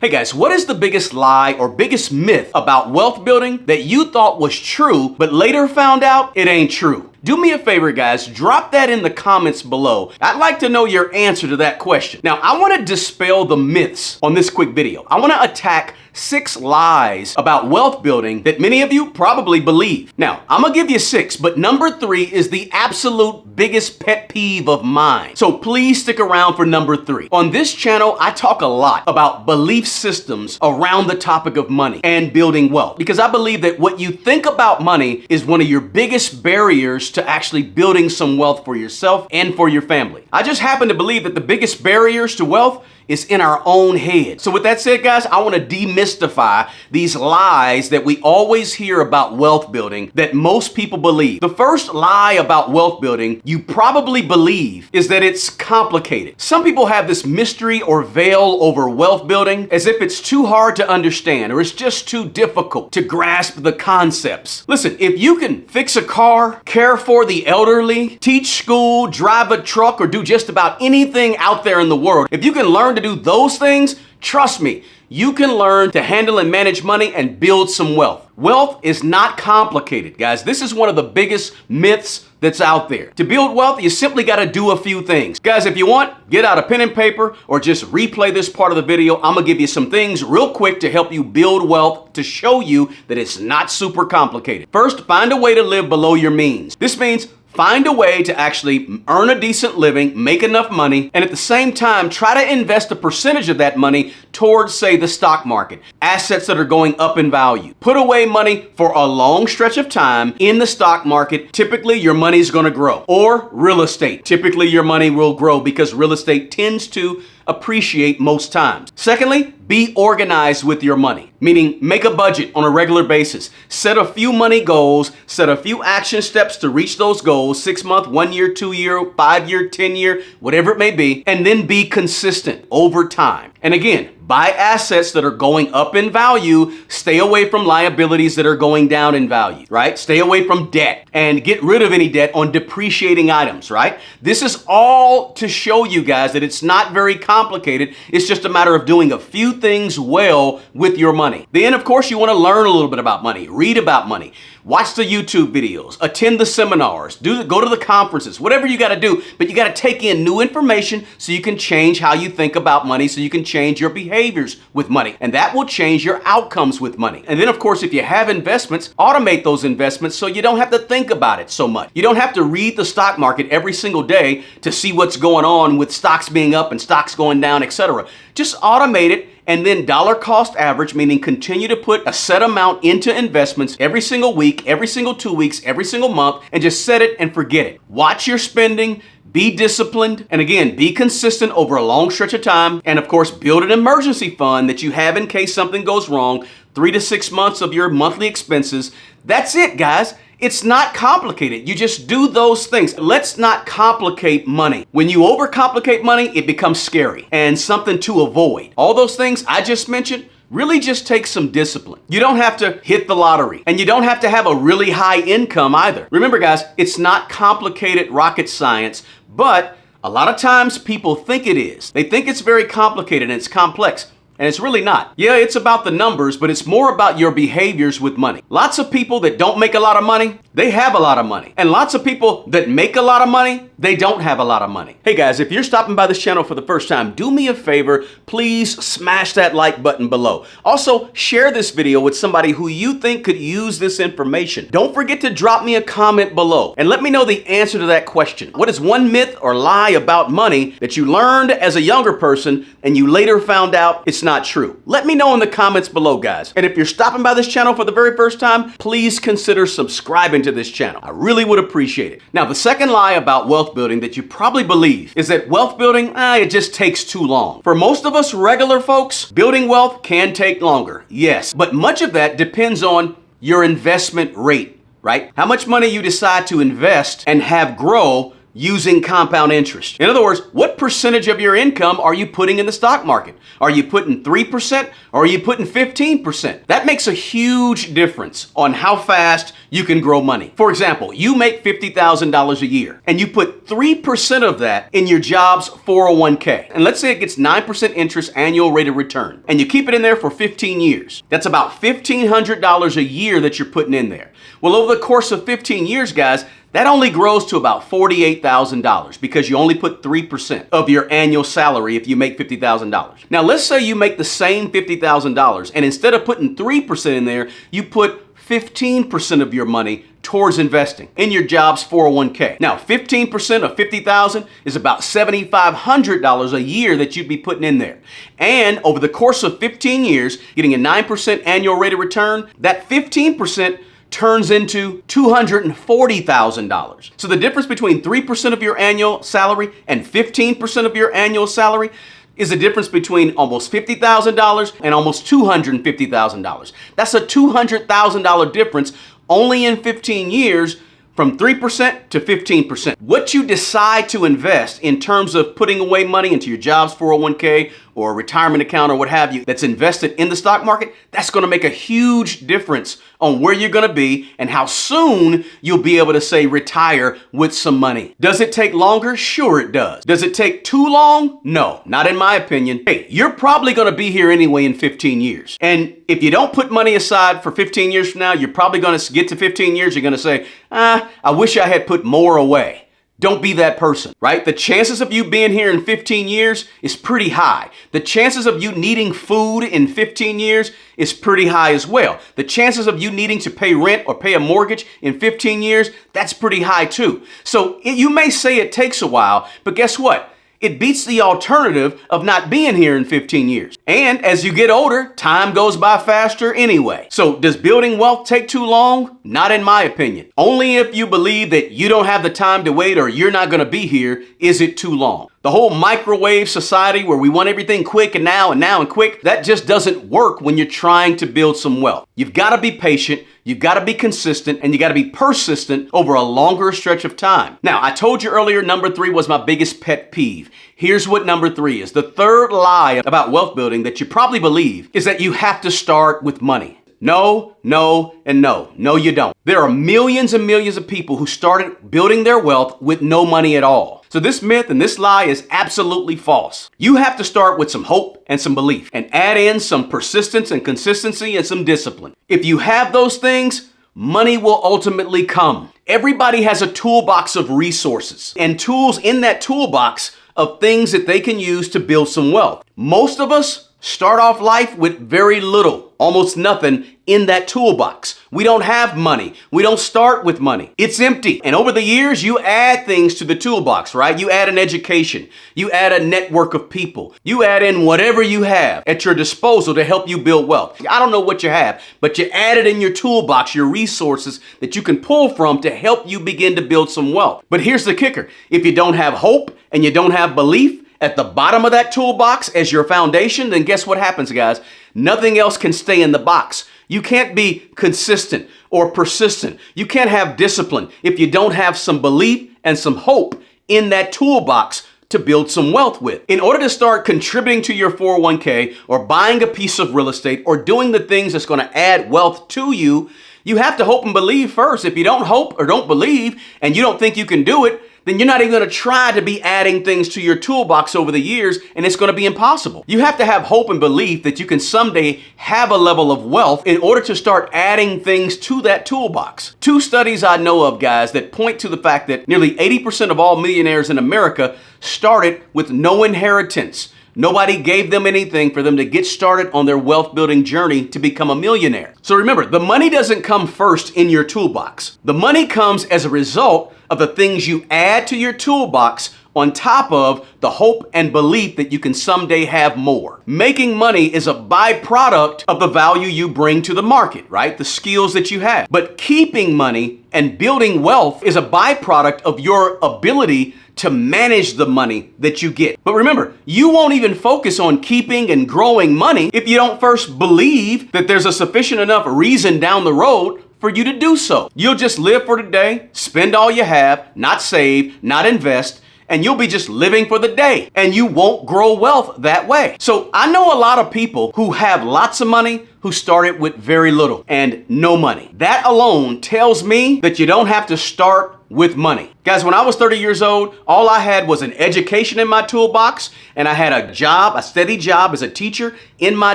Hey guys, what is the biggest lie or biggest myth about wealth building that you thought was true, but later found out it ain't true? Do me a favor, guys, drop that in the comments below. I'd like to know your answer to that question. Now, I want to dispel the myths on this quick video. I want to attack 6 lies about wealth building that many of you probably believe. Now, I'm gonna give you 6, but number 3 is the absolute biggest pet peeve of mine. So please stick around for number 3. On this channel, I talk a lot about belief systems around the topic of money and building wealth, because I believe that what you think about money is one of your biggest barriers to actually building some wealth for yourself and for your family. I just happen to believe that the biggest barriers to wealth is in our own head. So with that said, guys, I want to demystify these lies that we always hear about wealth building that most people believe. The first lie about wealth building you probably believe is that it's complicated. Some people have this mystery or veil over wealth building as if it's too hard to understand or it's just too difficult to grasp the concepts. Listen, if you can fix a car, care for the elderly, teach school, drive a truck, or do just about anything out there in the world, if you can learn to do those things, trust me, you can learn to handle and manage money and build some wealth. Wealth is not complicated, guys. This is one of the biggest myths that's out there. To build wealth, you simply got to do a few things. Guys, if you want, get out a pen and paper or just replay this part of the video. I'm gonna give you some things real quick to help you build wealth to show you that it's not super complicated. First, find a way to live below your means. This means find a way to actually earn a decent living, make enough money, and at the same time, try to invest a percentage of that money towards, say, the stock market, assets that are going up in value. Put away money for a long stretch of time in the stock market. Typically, your money's gonna grow. Or real estate. Typically, your money will grow because real estate tends to appreciate most times. Secondly, be organized with your money, meaning make a budget on a regular basis. Set a few money goals, set a few action steps to reach those goals, 6 month, 1 year, 2 year, 5 year, 10 year, whatever it may be, and then be consistent over time. And again, buy assets that are going up in value. Stay away from liabilities that are going down in value, right? Stay away from debt and get rid of any debt on depreciating items, right? This is all to show you guys that it's not very complicated. It's just a matter of doing a few things well with your money. Then, of course, you want to learn a little bit about money, read about money, watch the YouTube videos, attend the seminars, go to the conferences, whatever you got to do, but you got to take in new information so you can change how you think about money, so you can change your behaviors with money, and that will change your outcomes with money. And then, of course, if you have investments, automate those investments so you don't have to think about it so much. You don't have to read the stock market every single day to see what's going on with stocks being up and stocks going down, etc. Just automate it and then dollar cost average, meaning continue to put a set amount into investments every single week, every single 2 weeks, every single month, and just set it and forget it. Watch your spending, be disciplined, and again, be consistent over a long stretch of time. And of course, build an emergency fund that you have in case something goes wrong, 3 to 6 months of your monthly expenses. That's it, guys. It's not complicated. You just do those things. Let's not complicate money. When you overcomplicate money, it becomes scary and something to avoid. All those things I just mentioned really just take some discipline. You don't have to hit the lottery, and you don't have to have a really high income either. Remember, guys, it's not complicated rocket science, but a lot of times people think it is. They think it's very complicated and it's complex. And it's really not. Yeah, it's about the numbers, but it's more about your behaviors with money. Lots of people that don't make a lot of money, they have a lot of money. And lots of people that make a lot of money, they don't have a lot of money. Hey guys, if you're stopping by this channel for the first time, do me a favor, please smash that like button below. Also, share this video with somebody who you think could use this information. Don't forget to drop me a comment below and let me know the answer to that question. What is one myth or lie about money that you learned as a younger person and you later found out it's not true? Let me know in the comments below, guys. And if you're stopping by this channel for the very first time, please consider subscribing to this channel. I really would appreciate it. Now, the second lie about wealth building that you probably believe is that wealth building, it just takes too long. For most of us regular folks, building wealth can take longer, yes, but much of that depends on your investment rate, right? How much money you decide to invest and have grow using compound interest. In other words, what percentage of your income are you putting in the stock market? Are you putting 3% or are you putting 15%? That makes a huge difference on how fast you can grow money. For example, you make $50,000 a year and you put 3% of that in your job's 401k. And let's say it gets 9% interest annual rate of return and you keep it in there for 15 years. That's about $1,500 a year that you're putting in there. Well, over the course of 15 years, guys, that only grows to about $48,000 because you only put 3% of your annual salary if you make $50,000. Now, let's say you make the same $50,000 and instead of putting 3% in there, you put 15% of your money towards investing in your job's 401k. Now, 15% of $50,000 is about $7,500 a year that you'd be putting in there. And over the course of 15 years, getting a 9% annual rate of return, that 15% turns into $240,000. So the difference between 3% of your annual salary and 15% of your annual salary is the difference between almost $50,000 and almost $250,000. That's a $200,000 difference only in 15 years, from 3% to 15%. What you decide to invest in terms of putting away money into your job's 401k or a retirement account or what have you that's invested in the stock market, that's going to make a huge difference on where you're going to be and how soon you'll be able to say retire with some money. Does it take longer? Sure it does. Does it take too long? No, not in my opinion. Hey, you're probably going to be here anyway in 15 years. And if you don't put money aside for 15 years from now, you're probably going to get to 15 years, you're going to say, I wish I had put more away. Don't be that person, right? The chances of you being here in 15 years is pretty high. The chances of you needing food in 15 years is pretty high as well. The chances of you needing to pay rent or pay a mortgage in 15 years, that's pretty high too. So you may say it takes a while, but guess what? It beats the alternative of not being here in 15 years. And as you get older, time goes by faster anyway. So does building wealth take too long? Not in my opinion. Only if you believe that you don't have the time to wait or you're not going to be here is it too long. The whole microwave society where we want everything quick and now and quick, that just doesn't work when you're trying to build some wealth. You've got to be patient, you've got to be consistent, and you got to be persistent over a longer stretch of time. Now, I told you earlier, number 3 was my biggest pet peeve. Here's what number 3 is. The third lie about wealth building that you probably believe is that you have to start with money. No, no, and no. No, you don't. There are millions and millions of people who started building their wealth with no money at all. So this myth and this lie is absolutely false. You have to start with some hope and some belief and add in some persistence and consistency and some discipline. If you have those things, money will ultimately come. Everybody has a toolbox of resources and tools in that toolbox of things that they can use to build some wealth. Most of us start off life with very little, almost nothing in that toolbox. We don't have money. We don't start with money. It's empty. And over the years, you add things to the toolbox, right? You add an education. You add a network of people. You add in whatever you have at your disposal to help you build wealth. I don't know what you have, but you add it in your toolbox, your resources that you can pull from to help you begin to build some wealth. But here's the kicker. If you don't have hope and you don't have belief at the bottom of that toolbox as your foundation, then guess what happens, guys? Nothing else can stay in the box. You can't be consistent or persistent. You can't have discipline if you don't have some belief and some hope in that toolbox to build some wealth with. In order to start contributing to your 401k or buying a piece of real estate or doing the things that's going to add wealth to you, you have to hope and believe first. If you don't hope or don't believe and you don't think you can do it, then you're not even going to try to be adding things to your toolbox over the years, and it's going to be impossible. You have to have hope and belief that you can someday have a level of wealth in order to start adding things to that toolbox. 2 studies I know of, guys, that point to the fact that nearly 80% of all millionaires in America started with no inheritance. Nobody gave them anything for them to get started on their wealth building journey to become a millionaire. So remember, the money doesn't come first in your toolbox. The money comes as a result of the things you add to your toolbox on top of the hope and belief that you can someday have more. Making money is a byproduct of the value you bring to the market, right? The skills that you have. But keeping money and building wealth is a byproduct of your ability to manage the money that you get. But remember, you won't even focus on keeping and growing money if you don't first believe that there's a sufficient enough reason down the road for you to do so. You'll just live for today, spend all you have, not save, not invest, and you'll be just living for the day, and you won't grow wealth that way. So I know a lot of people who have lots of money who started with very little and no money. That alone tells me that you don't have to start with money. Guys, when I was 30 years old, all I had was an education in my toolbox, and I had a job, a steady job as a teacher in my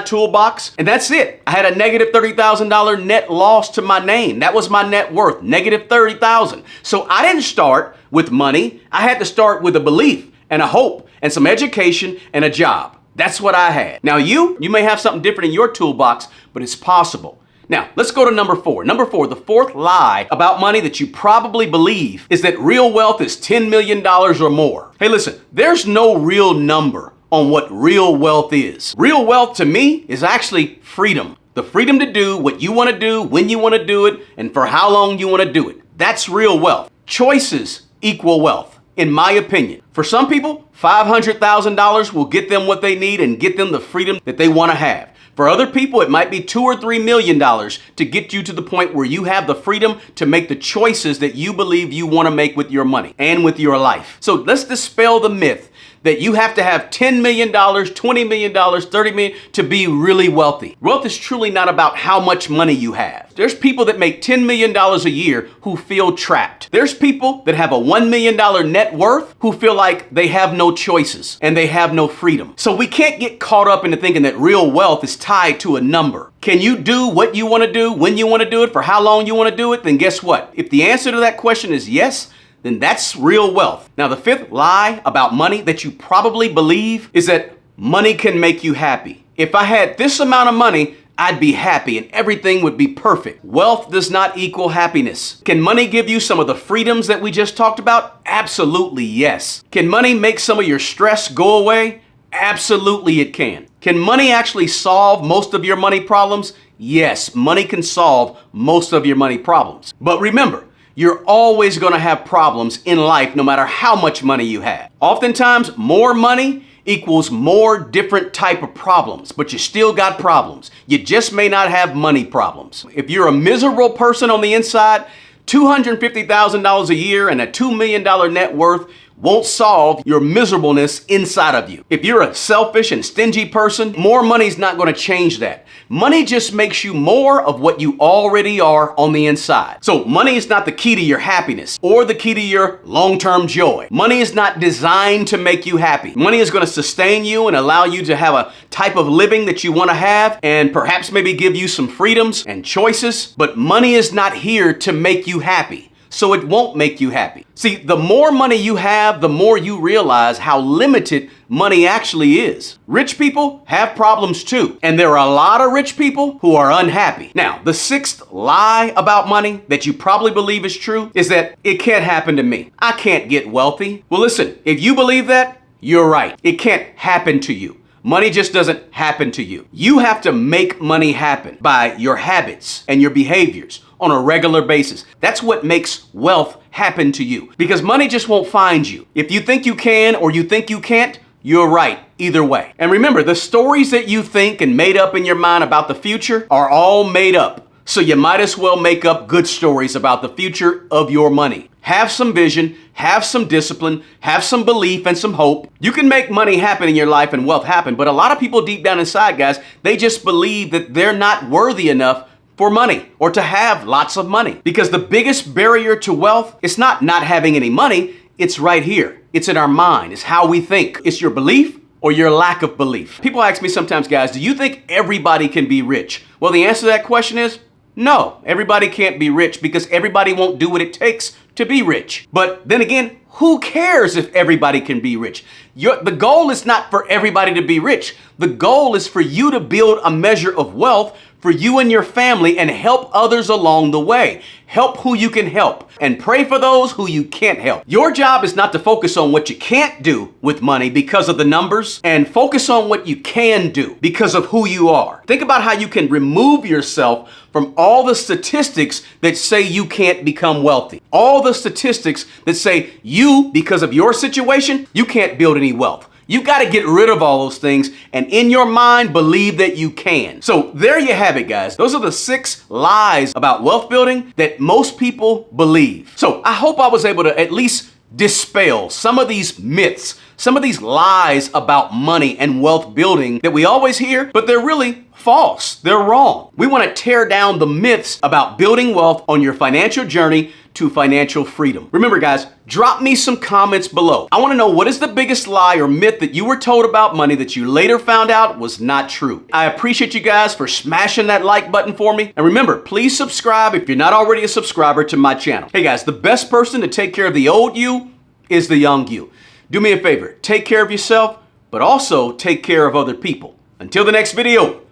toolbox, and that's it. I had a negative $30,000 net loss to my name. That was my net worth, negative 30,000. So I didn't start with money. I had to start with a belief and a hope and some education and a job. That's what I had. Now you may have something different in your toolbox, but it's possible. Now, let's go to number 4. Number 4, the fourth lie about money that you probably believe is that real wealth is $10 million or more. Hey, listen, there's no real number on what real wealth is. Real wealth to me is actually freedom. The freedom to do what you want to do, when you want to do it, and for how long you want to do it. That's real wealth. Choices equal wealth, in my opinion. For some people, $500,000 will get them what they need and get them the freedom that they want to have. For other people, it might be $2 or $3 million to get you to the point where you have the freedom to make the choices that you believe you want to make with your money and with your life. So let's dispel the myth that you have to have $10 million, $20 million, $30 million to be really wealthy. Wealth is truly not about how much money you have. There's people that make $10 million a year who feel trapped. There's people that have a $1 million net worth who feel like they have no choices and they have no freedom. So we can't get caught up into thinking that real wealth is tied to a number. Can you do what you want to do, when you want to do it, for how long you want to do it? Then guess what? If the answer to that question is yes, then that's real wealth. Now, the fifth lie about money that you probably believe is that money can make you happy. If I had this amount of money, I'd be happy and everything would be perfect. Wealth does not equal happiness. Can money give you some of the freedoms that we just talked about? Absolutely, yes. Can money make some of your stress go away? Absolutely, it can. Can money actually solve most of your money problems? Yes, money can solve most of your money problems. But remember, you're always going to have problems in life no matter how much money you have. Oftentimes, more money equals more different type of problems, but you still got problems. You just may not have money problems. If you're a miserable person on the inside, $250,000 a year and a $2 million net worth won't solve your miserableness inside of you. If you're a selfish and stingy person, more money's not going to change that. Money just makes you more of what you already are on the inside. So money is not the key to your happiness or the key to your long-term joy. Money is not designed to make you happy. Money is going to sustain you and allow you to have a type of living that you want to have and perhaps maybe give you some freedoms and choices, but money is not here to make you happy. So it won't make you happy. See, the more money you have, the more you realize how limited money actually is. Rich people have problems too, and there are a lot of rich people who are unhappy. Now, the sixth lie about money that you probably believe is true is that it can't happen to me. I can't get wealthy. Well, listen, if you believe that, you're right. It can't happen to you. Money just doesn't happen to you. You have to make money happen by your habits and your behaviors on a regular basis. That's what makes wealth happen to you, because money just won't find you. If you think you can or you think you can't, you're right either way. And remember, the stories that you think and made up in your mind about the future are all made up. So you might as well make up good stories about the future of your money. Have some vision, have some discipline, have some belief and some hope. You can make money happen in your life and wealth happen, but a lot of people deep down inside, guys, they just believe that they're not worthy enough for money or to have lots of money. Because the biggest barrier to wealth is not having any money, it's right here. It's in our mind, it's how we think. It's your belief or your lack of belief. People ask me sometimes, guys, do you think everybody can be rich? Well, the answer to that question is no, everybody can't be rich because everybody won't do what it takes to be rich. But then again, who cares if everybody can be rich? The goal is not for everybody to be rich. The goal is for you to build a measure of wealth for you and your family and help others along the way. Help who you can help and pray for those who you can't help. Your job is not to focus on what you can't do with money because of the numbers, and focus on what you can do because of who you are. Think about how you can remove yourself from all the statistics that say you can't become wealthy. All the statistics that say you, because of your situation, you can't build any wealth. You got to get rid of all those things and in your mind believe that you can. So there you have it, guys. Those are the 6 lies about wealth building that most people believe. So I hope I was able to at least dispel some of these myths, some of these lies about money and wealth building that we always hear, but they're really false. They're wrong. We want to tear down the myths about building wealth on your financial journey to financial freedom. Remember, guys, drop me some comments below. I want to know, what is the biggest lie or myth that you were told about money that you later found out was not true? I appreciate you guys for smashing that like button for me. And remember, please subscribe if you're not already a subscriber to my channel. Hey guys, the best person to take care of the old you is the young you. Do me a favor, take care of yourself, but also take care of other people. Until the next video,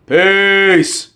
peace.